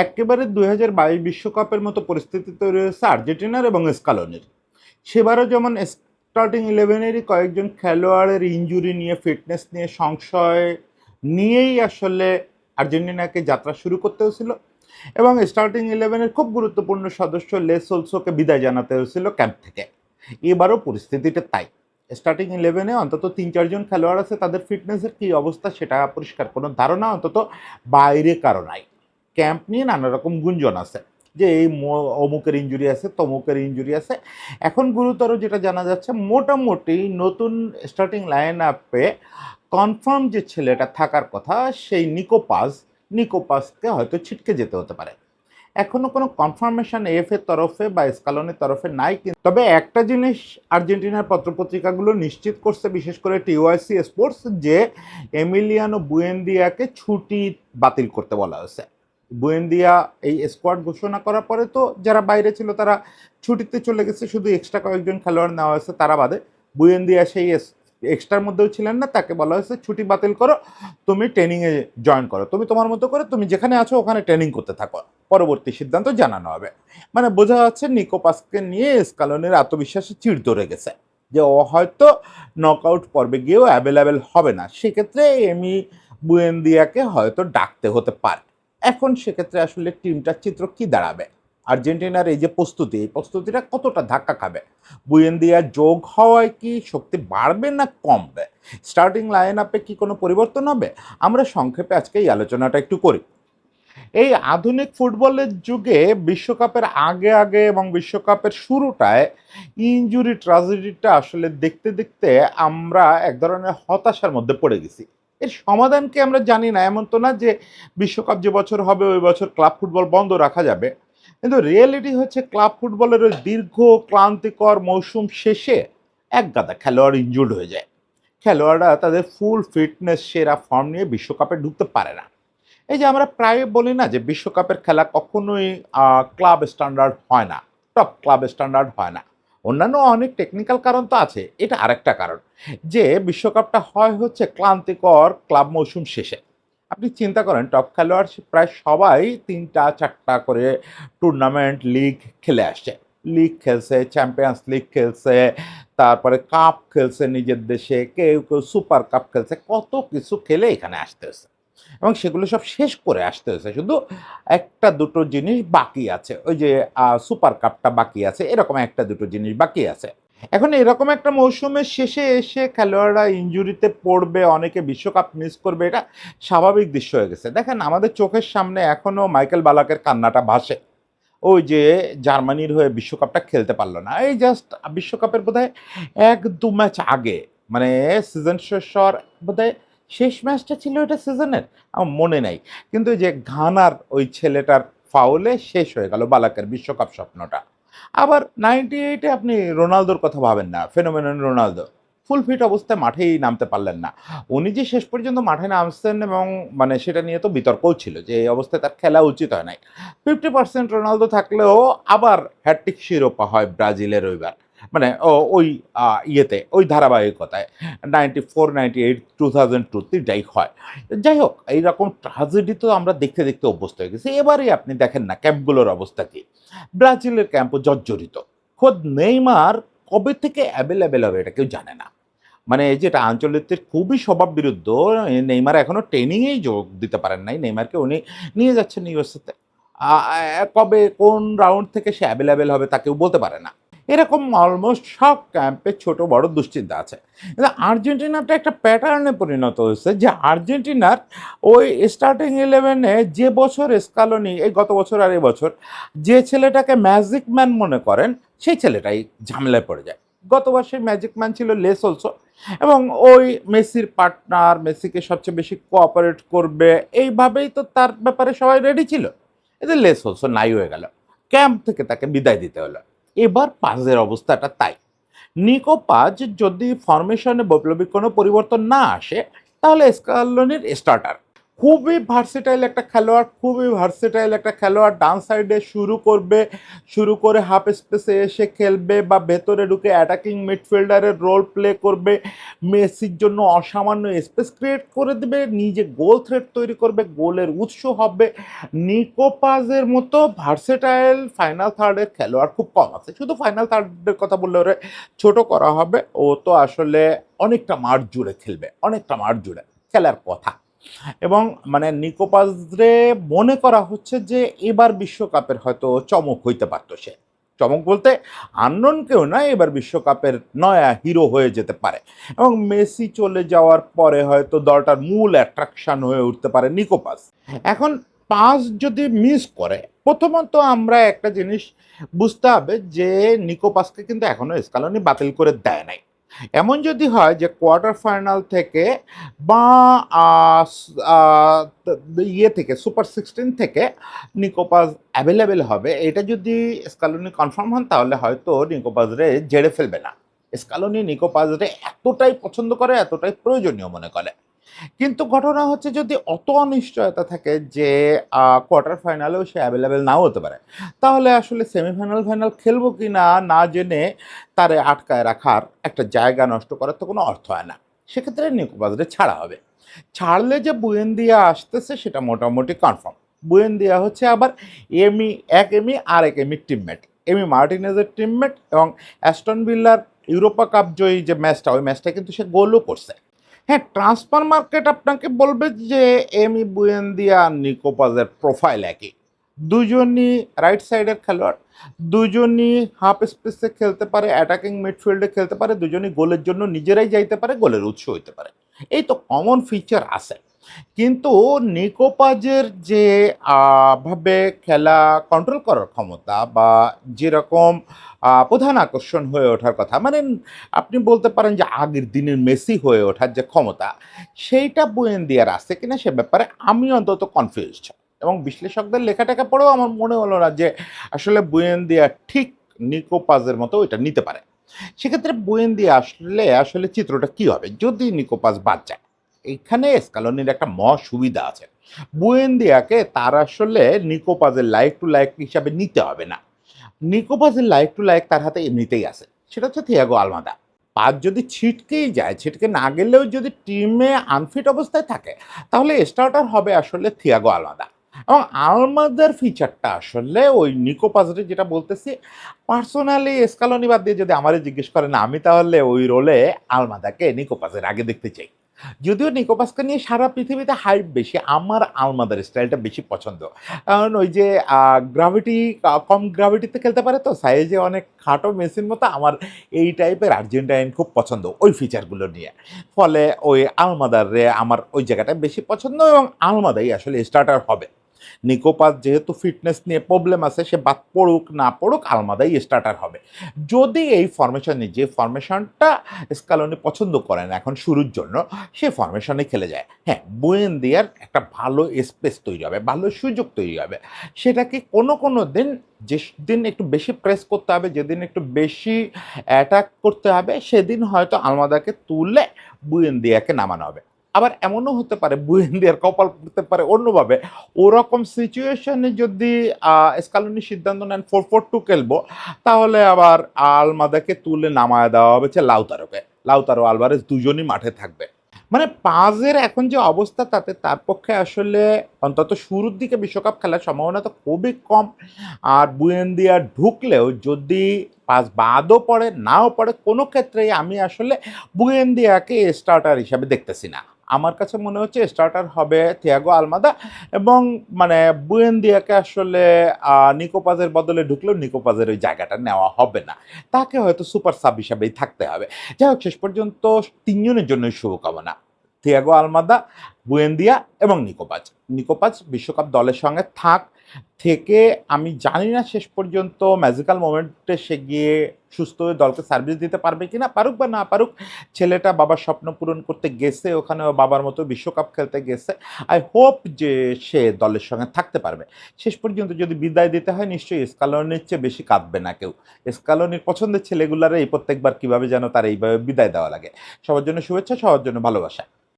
একেবারে ২০২২ বিশ্বকাপের মতো পরিস্থিতি তৈরি হয়েছে আর্জেন্টিনার এবং স্কালোনির। সেবারও যেমন স্টার্টিং ইলেভেনেরই কয়েকজন খেলোয়াড়ের ইনজুরি নিয়ে, ফিটনেস নিয়ে সংশয় নিয়েই আসলে আর্জেন্টিনাকে যাত্রা শুরু করতে হয়েছিল, এবং স্টার্টিং ইলেভেনের খুব গুরুত্বপূর্ণ সদস্য লেসোলসোকে বিদায় জানাতে হয়েছিল ক্যাম্প থেকে। এবারও পরিস্থিতিটা তাই। স্টার্টিং ইলেভেনে অন্তত ৩-৪ জন খেলোয়াড় আছে, তাদের ফিটনেসের কী অবস্থা সেটা পরিষ্কার কোনো ধারণা অন্তত বাইরে কারো নাই। ক্যাম্প নিয়ে নানা রকম গুঞ্জন আছে যে এই অমুকের ইনজুরি আছে, তমুকের ইনজুরি আছে। এখন গুরুতর যেটা জানা যাচ্ছে, মোটামুটি নতুন স্টার্টিং লাইন আপে কনফার্ম যে ছেলেটা থাকার কথা, সেই নিকোপাসকে হয়তো ছিটকে যেতে হতে পারে। এখনো কোনো কনফার্মেশন এফ এর তরফে বা স্কালনের তরফে নাই, তবে একটা জিনিস আর্জেন্টিনার পত্রপত্রিকাগুলো নিশ্চিত করছে, বিশেষ করে টিওআইসি স্পোর্টস, যে এমিলিয়ানো বুয়েন্দিয়াকে ছুটি বাতিল করতে বলা হয়েছে। বুয়েন্দিয়া এই স্কোয়াড ঘোষণা করার পরে তো যারা বাইরে ছিল তারা ছুটিতে চলে গেছে, শুধু এক্সট্রা কয়েকজন খেলোয়াড় নেওয়া হয়েছে তারা বাদে। বুয়েন্দিয়া সেই এক্সট্রার মধ্যেও ছিলেন না, তাকে বলা হয়েছে ছুটি বাতিল করো, তুমি ট্রেনিংয়ে জয়েন করো, তুমি তোমার মতো করে তুমি যেখানে আছো ওখানে ট্রেনিং করতে থাকো, পরবর্তী সিদ্ধান্ত জানানো হবে। মানে বোঝা যাচ্ছে নিকোপাসকে নিয়ে স্কালনের আত্মবিশ্বাসে চিড় ধরে গেছে যে ও হয়তো নকআউট পর্বে গিয়েও অ্যাভেলেবেল হবে না, সেক্ষেত্রে এমি বুয়েন্দিয়াকে হয়তো ডাকতে হতে পারে। এখন সেক্ষেত্রে আসলে টিমটার চিত্র কি দাঁড়াবে, আর্জেন্টিনার এই যে প্রস্তুতি, এই প্রস্তুতিটা কতটা ধাক্কা খাবে, বুয়েন্দিয়া যোগ হওয়ায় কি শক্তি বাড়বে না কমবে, স্টার্টিং লাইন আপে কি কোনো পরিবর্তন হবে, আমরা সংক্ষেপে আজকে এই আলোচনাটা একটু করি। এই আধুনিক ফুটবলের যুগে বিশ্বকাপের আগে আগে এবং বিশ্বকাপের শুরুটায় ইনজুরি ট্র্যাজেডিটা আসলে দেখতে দেখতে আমরা এক ধরনের হতাশার মধ্যে পড়ে গেছি। এর সমাধান কি আমরা জানি না, এমন তো না যে বিশ্বকাপ যে বছর হবে ওই বছর ক্লাব ফুটবল বন্ধ রাখা যাবে। কিন্তু রিয়েলিটি হচ্ছে, ক্লাব ফুটবলের ওই দীর্ঘ ক্লান্তিকর মৌসুম শেষে এক গাদা খেলোয়াড় ইনজুর্ড হয়ে যায়। খেলোয়াড়রা তাদের ফুল ফিটনেস, সেরা ফর্ম নিয়ে বিশ্বকাপে ঢুকতে পারে না। এই যে আমরা প্রায় বলি না যে বিশ্বকাপের খেলা কখনোই ক্লাব স্ট্যান্ডার্ড হয় না, টপ ক্লাব স্ট্যান্ডার্ড হয় না। অন্যান্য অনেক টেকনিক্যাল কারণ তো আছে, এটা আরেকটা কারণ যে বিশ্বকাপটা হয় হচ্ছে ক্লান্তিকর ক্লাব মৌসুম শেষে। আপনি চিন্তা করেন, টপ খেলোয়াড় প্রায় সবাই 3টা 4টা করে টুর্নামেন্ট লিগ খেলে আসছে, লিগ খেলছে, চ্যাম্পিয়ন্স লিগ খেলছে, তারপরে কাপ খেলছে নিজের দেশে, কেউ কেউ সুপার কাপ খেলছে, কত কিছু খেলে এখানে আসতে হয়েছে এবং সেগুলো সব শেষ করে আসতে হয়েছে। শুধু একটা দুটো জিনিস বাকি আছে, ওই যে সুপার কাপটা বাকি আছে, এরকম একটা দুটো জিনিস বাকি আছে। এখন এরকম একটা মৌসুমের শেষে এসে খেলোয়াড়রা ইনজুরিতে পড়বে, অনেকে বিশ্বকাপ মিস করবে, এটা স্বাভাবিক দৃশ্য হয়ে গেছে। দেখেন, আমাদের চোখের সামনে এখনও মাইকেল বালাকের কান্নাটা ভাসে, ওই যে জার্মানির হয়ে বিশ্বকাপটা খেলতে পারলো না, এই জাস্ট বিশ্বকাপের বোধহয় 1-2 ম্যাচ আগে, মানে সিজন শেষ হওয়ার বোধহয় শেষ ম্যাচটা ছিল এটা সিজনের, আমার মনে নাই। কিন্তু ওই যে ঘানার ওই ছেলেটার ফাউলে শেষ হয়ে গেল বালাকের বিশ্বকাপ স্বপ্নটা। আবার 98-এ আপনি রোনালদোর কথা ভাবেন না, ফেনোমেনন রোনালদো ফুল ফিট অবস্থায় মাঠেই নামতে পারলেন না। উনি যে শেষ পর্যন্ত মাঠে নামছেন, এবং মানে সেটা নিয়ে তো বিতর্কও ছিল যে এই অবস্থায় তার খেলা উচিত হয় নাই। 50% রোনালদো থাকলেও আবার হ্যাটট্রিক শিরোপা হয় ব্রাজিলের ওইবার, মানে ওই ইয়েতে, ওই ধারাবাহিকতায় 94, 98, 2002 তিনটাই হয়। যাই হোক, এইরকম ট্র্যাজেডি তো আমরা দেখতে দেখতে অভ্যস্ত হয়ে গেছি। এবারে আপনি দেখেন না ক্যাম্পগুলোর অবস্থা কি, ব্রাজিলের ক্যাম্পও জর্জরিত। খোদ নেইমার কবে থেকে অ্যাভেলেবেল হবে এটা কেউ জানে না। মানে এই যেটা আঞ্চলিকদের খুবই স্বভাব বিরুদ্ধ, নেইমার এখনো ট্রেনিংয়েই যোগ দিতে পারেন নাই, নেইমারকে উনি নিয়ে যাচ্ছেন ইউএসএতে। কবে কোন রাউন্ড থেকে সে অ্যাভেলেবেল হবে তা কেউ বলতে পারে না। এরকম অলমোস্ট সব ক্যাম্পে ছোট বড় দুশ্চিন্তা আছে। কিন্তু আর্জেন্টিনাটা একটা প্যাটার্নে পরিণত হয়েছে যে আর্জেন্টিনার ওই স্টার্টিং ইলেভেনে যে বছর স্কালোনি, এই গত বছর আর এবছর, যে ছেলেটাকে ম্যাজিক ম্যান মনে করেন সেই ছেলেটাই ঝামেলায় পড়ে যায়। গতবার সেই ম্যাজিক ম্যান ছিল লেসোলসো, এবং ওই মেসির পার্টনার, মেসিকে সবচেয়ে বেশি কোঅপারেট করবে এইভাবেই তো তার ব্যাপারে সবাই রেডি ছিল। এদের লেসোলসো নাই হয়ে গেল, ক্যাম্প থেকে তাকে বিদায় দিতে হলো। এবার পাজের অবস্থাটা তাই। নিকো পাজ যদি ফরমেশনে বৈপ্লবিক কোনো পরিবর্তন না আসে, তাহলে স্কালোনির স্টার্টার। খুবই ভার্সেটাইল একটা খেলোয়াড়, খুবই ভার্সেটাইল একটা খেলোয়াড়। ডান সাইডে শুরু করবে, শুরু করে হাফ স্পেসে এসে খেলবে বা ভেতরে ঢুকে অ্যাটাকিং মিডফিল্ডারের রোল প্লে করবে। মেসির জন্য অসামান্য স্পেস ক্রিয়েট করে দেবে, নিজে গোল থ্রেট তৈরি করবে, গোলের উৎস হবে। নিকো পাজের মতো ভার্সেটাইল ফাইনাল থার্ডের খেলোয়াড় খুব কম আছে। শুধু ফাইনাল থার্ডের কথা বললে ওরে ছোট করা হবে, ও তো আসলে অনেকটা মাঠ জুড়ে খেলবে, অনেকটা মাঠ জুড়ে খেলার কথা। এবং মানে নিকোপাসরে মনে করা হচ্ছে যে এবার বিশ্বকাপের হয়তো চমক হইতে পারতো সে। চমক বলতে আননোন কেউ না, এবার বিশ্বকাপের নয়া হিরো হয়ে যেতে পারে। এবং মেসি চলে যাওয়ার পরে হয়তো দলটার মূল অ্যাট্রাকশন হয়ে উঠতে পারে নিকোপাস। এখন পাস যদি মিস করে, প্রথমত আমরা একটা জিনিস বুঝতে হবে যে নিকোপাসকে কিন্তু এখনো স্কালোনি বাতিল করে দেয় নাই। এমন যদি হয় যে কোয়ার্টার ফাইনাল থেকে বা ইয়ে থেকে সুপার 16 থেকে নিকোপাস অ্যাভেলেবেল হবে, এটা যদি স্কালোনি কনফার্ম হন তাহলে হয়তো নিকোপাসরে ঝেড়ে ফেলবে না। স্কালোনি নিকোপাসরে এতটাই পছন্দ করে, এতটাই প্রয়োজনীয় মনে করে। কিন্তু ঘটনা হচ্ছে যদি অত অনিশ্চয়তা থাকে যে কোয়ার্টার ফাইনালেও সে অ্যাভেলেবেল নাও হতে পারে, তাহলে আসলে সেমিফাইনাল ফাইনাল খেলবো কি না না জেনে তারে আটকায় রাখার একটা জায়গা নষ্ট করার তো কোনো অর্থ হয় না। সেক্ষেত্রে নিকোপাসরে ছাড়া হবে। ছাড়লে যে বুয়েন্দিয়া আসতেছে সেটা মোটামুটি কনফার্ম। বুয়েন্দিয়া হচ্ছে আবার এমি, এক এমি আর এক এমির টিমমেট, এমি মার্টিনেজের টিমমেট। এবং অ্যাস্টন ভিল্লার ইউরোপা কাপ জয়ী যে ম্যাচটা, ওই ম্যাচটা কিন্তু সে গোলও করছে। হ্যাঁ, ট্রান্সফার মার্কেট আপনাকে বলবে যে এমি বুয়েন্দিয়া আর নিকোপাসের প্রোফাইল একই। দুজনই রাইট সাইডের খেলোয়াড়, দুজনই হাফ স্পেসে খেলতে পারে, অ্যাটাকিং মিডফিল্ডে খেলতে পারে, দুজনই গোলের জন্য নিজেরাই যাইতে পারে, গোলের উৎস হইতে পারে। এই তো কমন ফিচার আছে। কিন্তু নিকোপাজের যে ভাবে খেলা কন্ট্রোল করার ক্ষমতা বা যেরকম প্রধান আকর্ষণ হয়ে ওঠার কথা, মানে আপনি বলতে পারেন যে আগের দিনের মেসি হয়ে ওঠার যে ক্ষমতা, সেইটা বুয়েন্দিয়ার আছে কিনা সে ব্যাপারে আমি অন্তত কনফিউজড। এবং বিশ্লেষকদের লেখাটাকে পড়েও আমার মনে হলো না যে আসলে বুয়েন্দিয়া ঠিক নিকোপাজের মতো ওইটা নিতে পারে। সেক্ষেত্রে বুয়েন্দিয়া আসলে আসলে চিত্রটা কি হবে যদি নিকোপাস বাদ যায়? এখানে স্কালোনির একটা সুবিধা আছে। বুয়েন্দিয়াকে তার আসলে নিকোপাজের লাইক টু লাইক হিসাবে নিতে হবে না। নিকোপাসের লাইক টু লাইক তার হাতে এমনিতেই আছে, সেটা হচ্ছে থিয়াগো আলমাদা। পাঁচ যদি ছিটকেই যায়, ছিটকে না গেলেও যদি টিমে আনফিট অবস্থায় থাকে, তাহলে স্টার্টার হবে আসলে থিয়াগো আলমাদা। এবং আলমাদার ফিচারটা আসলে ওই নিকোপাসরে যেটা বলতেছি, পার্সোনালি স্কালোনি বাদ দিয়ে যদি আমারে জিজ্ঞেস করেন, আমি তাহলে ওই রোলে আলমাদাকে নিকোপাসের আগে দেখতে চাই। যদিও নিকোপাসকে নিয়ে সারা পৃথিবীতে হাইপ বেশি, আমার আলমাদার স্টাইলটা বেশি পছন্দ। কারণ ওই যে গ্রাভিটি, কম গ্রাভিটিতে খেলতে পারে, তো সাইজে অনেক খাটো মেসির মতো। আমার এই টাইপের আর্জেন্টাইন খুব পছন্দ ওই ফিচারগুলো নিয়ে। ফলে ওই আলমাদার রে আমার ওই জায়গাটায় বেশি পছন্দ, এবং আলমাদাই আসলে স্টার্টার হবে। নিকোপাস যেহেতু ফিটনেস নিয়ে প্রবলেম আছে, সে বাদ পড়ুক না পড়ুক আলমাদাই স্টার্টার হবে। যদি এই ফরমেশনে, যে ফরমেশনটা স্কালোনি পছন্দ করেন এখন শুরুর জন্য, সে ফরমেশনে খেলে যায়, হ্যাঁ বুয়েন্দিয়ার একটা ভালো স্পেস তৈরি হবে, ভালো সুযোগ তৈরি হবে। সেটাকে কোনো কোনো দিন, যেদিন একটু বেশি প্রেস করতে হবে, যেদিন একটু বেশি অ্যাটাক করতে হবে, সেদিন হয়তো আলমাদাকে তুলে বুয়েন্দিয়াকে নামানো হবে। আবার এমনও হতে পারে বুয়েন্দিয়ার কপাল পড়তে পারে অন্যভাবে। ওরকম সিচুয়েশনে যদি স্কালোনি সিদ্ধান্ত নেন 4-4-2 খেলবো, তাহলে আবার আলমাদাকে তুলে নামায় দেওয়া হবে হচ্ছে লাউতারোকে। লাউতারো আলভারেজ দুজনই মাঠে থাকবে। মানে পাজের এখন যে অবস্থা, তাতে তার পক্ষে আসলে অন্তত শুরুর দিকে বিশ্বকাপ খেলার সম্ভাবনা তো খুবই কম। আর বুয়েন্দিয়া ঢুকলেও যদি পাস বাদও পড়ে নাও পড়ে, কোনো ক্ষেত্রেই আমি আসলে বুয়েন্দিয়াকে স্টার্টার হিসাবে দেখতেছি না। আমার কাছে মনে হচ্ছে স্টার্টার হবে থিয়াগো আলমাদা। এবং মানে বুয়েন্দিয়াকে আসলে নিকোপাজের বদলে ঢুকলেও নিকোপাজের ওই জায়গাটা নেওয়া হবে না, তাকে হয়তো সুপার সাব হিসাবেই থাকতে হবে। যাই হোক, শেষ পর্যন্ত তিনজনের জন্যই শুভকামনা। থিয়াগো আলমাদা, বুয়েন্দিয়া এবং নিকোপাজ। নিকোপাজ বিশ্বকাপ দলের সঙ্গে থেকে আমি জানি না শেষ পর্যন্ত ম্যাজিক্যাল মোমেন্টে সে গিয়ে সুস্থ হয়ে দলকে সার্ভিস দিতে পারবে কিনা। পারুক বা না পারুক, ছেলেটা বাবার স্বপ্ন পূরণ করতে গেছে, ওখানেও বাবার মতো বিশ্বকাপ খেলতে গেছে। আই হোপ যে সে দলের সঙ্গে থাকতে পারবে। শেষ পর্যন্ত যদি বিদায় দিতে হয়, নিশ্চয়ই স্কালোনির চেয়ে বেশি কাঁদবে না কেউ। স্কালোনির পছন্দের ছেলেগুলারে এই প্রত্যেকবার কীভাবে যেন তার এইভাবে বিদায় দেওয়া লাগে। সবার জন্য শুভেচ্ছা, সবার জন্য ভালোবাসা।